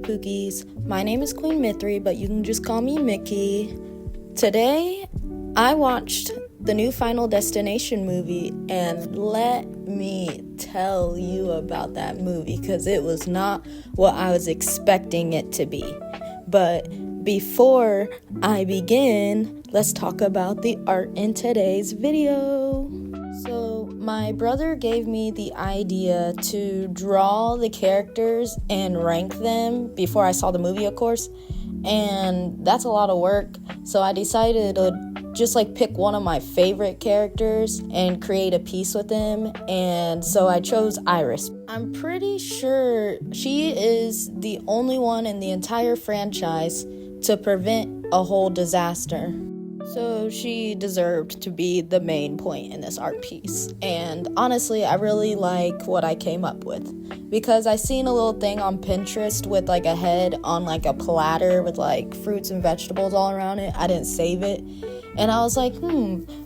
Pookies. My name is Queen Mithri, but you can just call me Mickey. Today, I watched the new Final Destination movie, and let me tell you about that movie, because it was not what I was expecting it to be. But before I begin, let's talk about the art in today's video. So my brother gave me the idea to draw the characters and rank them before I saw the movie, of course, and that's a lot of work. So I decided to just pick one of my favorite characters and create a piece with them, and so I chose Iris. I'm pretty sure she is the only one in the entire franchise to prevent a whole disaster. So she deserved to be the main point in this art piece. And honestly, I really like what I came up with, because I seen a little thing on Pinterest with a head on a platter with fruits and vegetables all around it. I didn't save it. And I was like,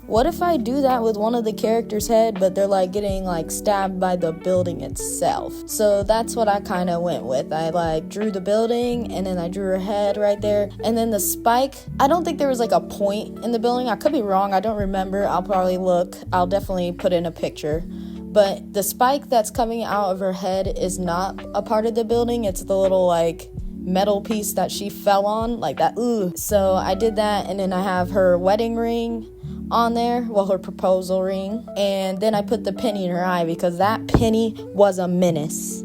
what if I do that with one of the characters' head, but they're getting stabbed by the building itself? So that's what I kind of went with. I drew the building, and then I drew her head right there. And then the spike, I don't think there was a point in the building. I could be wrong. I don't remember. I'll probably look. I'll definitely put in a picture. But the spike that's coming out of her head is not a part of the building. It's the little metal piece that she fell on, that. So I did that, and then I have her wedding ring on there, her proposal ring, and then I put the penny in her eye, because that penny was a menace.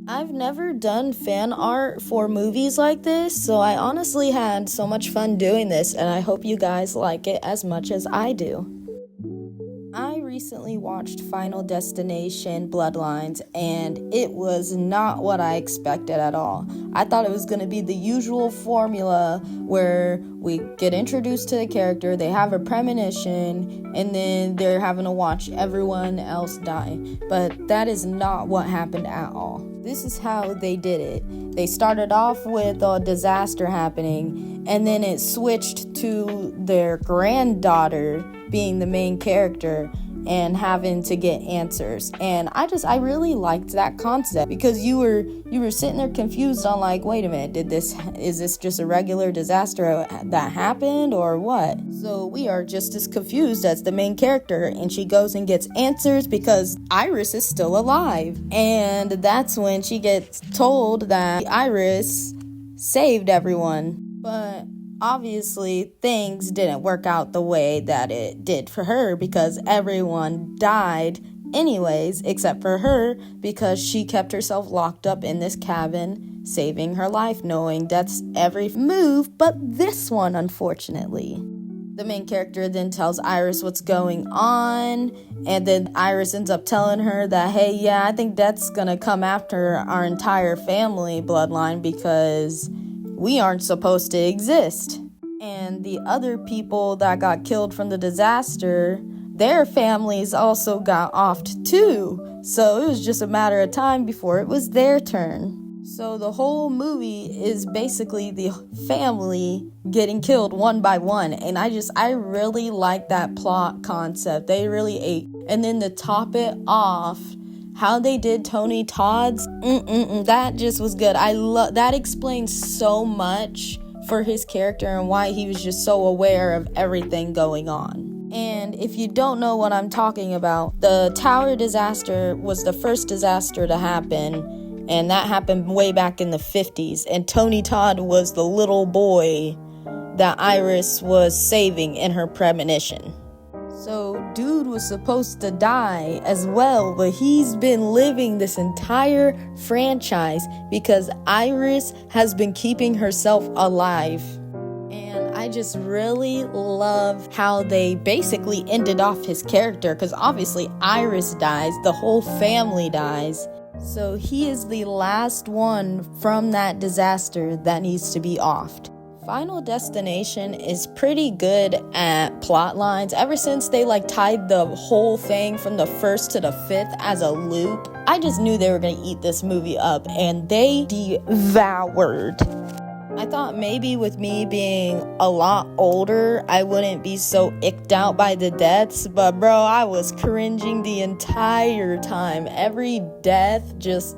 I've never done fan art for movies like this, so I honestly had so much fun doing this, and I hope you guys like it as much as I do. I recently watched Final Destination Bloodlines, and it was not what I expected at all. I thought it was going to be the usual formula where we get introduced to the character, they have a premonition, and then they're having to watch everyone else die. But that is not what happened at all. This is how they did it. They started off with a disaster happening, and then it switched to their granddaughter being the main character and having to get answers. And I really liked that concept, because you were sitting there confused on wait a minute, is this just a regular disaster that happened or what? So we are just as confused as the main character, and she goes and gets answers because Iris is still alive. And that's when she gets told that Iris saved everyone. But obviously, things didn't work out the way that it did for her, because everyone died anyways, except for her, because she kept herself locked up in this cabin, saving her life, knowing death's every move, but this one, unfortunately. The main character then tells Iris what's going on, and then Iris ends up telling her that, hey, yeah, I think death's gonna come after our entire family bloodline, because we aren't supposed to exist. And the other people that got killed from the disaster, their families also got offed too. So it was just a matter of time before it was their turn. So the whole movie is basically the family getting killed one by one. And I really like that plot concept. They really ate. And then to top it off, how they did Tony Todd's, that just was good. That explains so much for his character and why he was just so aware of everything going on. And if you don't know what I'm talking about, the tower disaster was the first disaster to happen, and that happened way back in the 50s, and Tony Todd was the little boy that Iris was saving in her premonition. So dude was supposed to die as well, but he's been living this entire franchise because Iris has been keeping herself alive. And I just really love how they basically ended off his character, because obviously Iris dies, the whole family dies. So he is the last one from that disaster that needs to be offed. Final Destination is pretty good at plot lines. Ever since they tied the whole thing from the 1st to the 5th as a loop, I just knew they were going to eat this movie up, and they devoured. I thought maybe with me being a lot older, I wouldn't be so icked out by the deaths, but bro, I was cringing the entire time. Every death just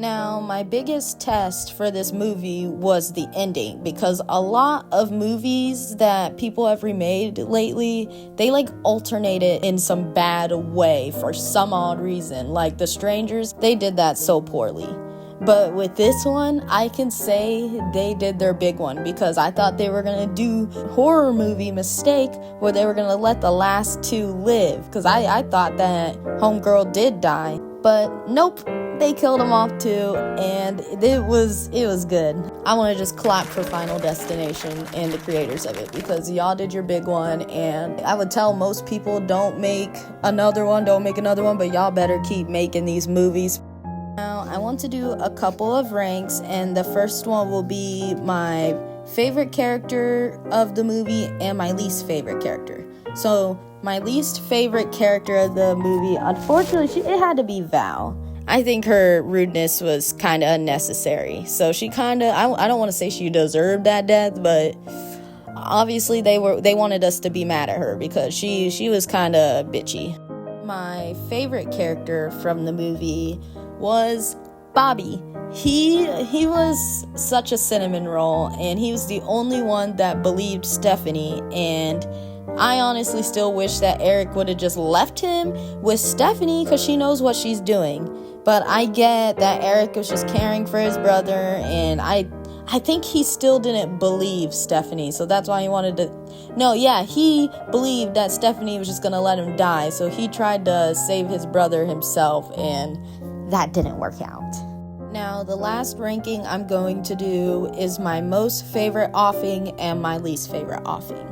Now, my biggest test for this movie was the ending, because a lot of movies that people have remade lately, they like alternate it in some bad way for some odd reason. Like The Strangers, they did that so poorly. But with this one, I can say they did their big one, because I thought they were going to do horror movie mistake where they were going to let the last two live, because I thought that homegirl did die. But nope, they killed him off too, and it was good. I want to just clap for Final Destination and the creators of it, because y'all did your big one, and I would tell most people don't make another one, but y'all better keep making these movies. Now, I want to do a couple of ranks, and the first one will be my favorite character of the movie and my least favorite character. So, my least favorite character of the movie, unfortunately, it had to be Val. I think her rudeness was kind of unnecessary. So she kind of, I don't want to say she deserved that death, but obviously they wanted us to be mad at her because she was kind of bitchy. My favorite character from the movie was Bobby. He was such a cinnamon roll, and he was the only one that believed Stephanie, and I honestly still wish that Eric would have just left him with Stephanie, because she knows what she's doing. But I get that Eric was just caring for his brother, and I think he still didn't believe Stephanie, so that's why he wanted to... No, yeah, he believed that Stephanie was just gonna let him die, so he tried to save his brother himself, and that didn't work out. Now, the last ranking I'm going to do is my most favorite offing and my least favorite offing.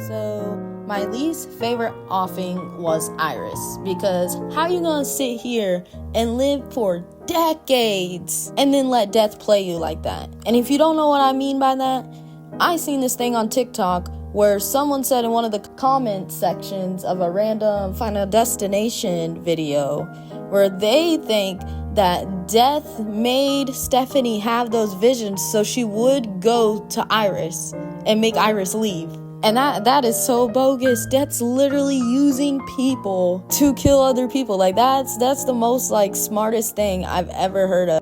So, my least favorite offing was Iris, because how are you gonna sit here and live for decades and then let death play you like that? And if you don't know what I mean by that, I seen this thing on TikTok where someone said in one of the comment sections of a random Final Destination video where they think that death made Stephanie have those visions so she would go to Iris and make Iris leave. And that is so bogus. Death's literally using people to kill other people. Like, that's the most, like, smartest thing I've ever heard of.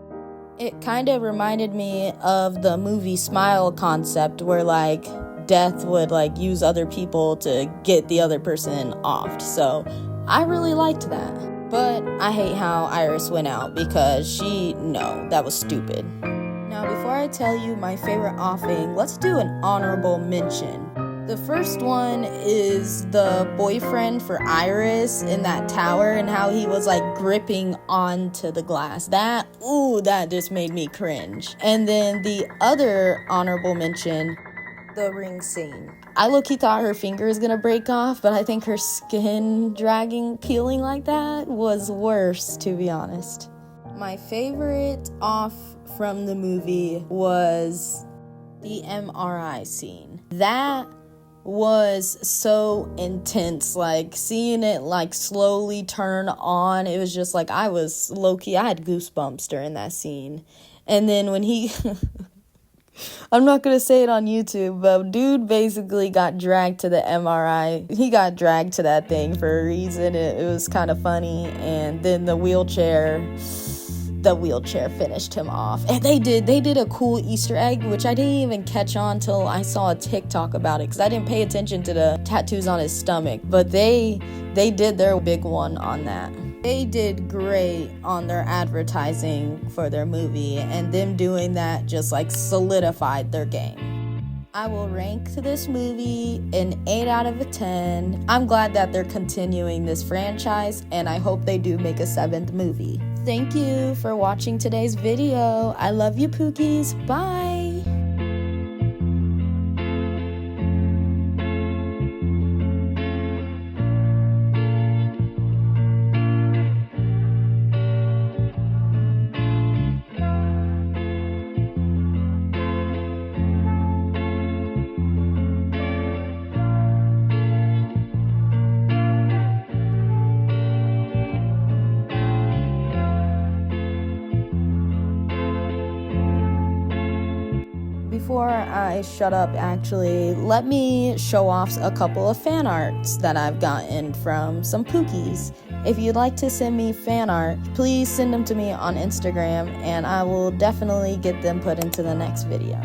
It kind of reminded me of the movie Smile concept, where, like, death would, like, use other people to get the other person off. So, I really liked that. But I hate how Iris went out, because that was stupid. Now, before I tell you my favorite offing, let's do an honorable mention. The first one is the boyfriend for Iris in that tower, and how he was like gripping onto the glass. That just made me cringe. And then the other honorable mention, the ring scene. I low-key thought her finger was gonna break off, but I think her skin peeling like that was worse, to be honest. My favorite off from the movie was the MRI scene. That was so intense, like seeing it like slowly turn on. It was just like I was low-key, I had goosebumps during that scene. And then when he I'm not gonna say it on YouTube, but dude basically got dragged to the MRI. He got dragged to that thing for a reason. It was kind of funny. And then the wheelchair finished him off. And they did a cool Easter egg, which I didn't even catch on till I saw a TikTok about it, because I didn't pay attention to the tattoos on his stomach. But they did their big one on that. They did great on their advertising for their movie, and them doing that just like solidified their game. I will rank this movie an 8 out of 10. I'm glad that they're continuing this franchise, and I hope they do make a 7th movie. Thank you for watching today's video. I love you, Pookies. Bye. Before I shut up, actually, let me show off a couple of fan arts that I've gotten from some Pookies. If you'd like to send me fan art, please send them to me on Instagram, and I will definitely get them put into the next video.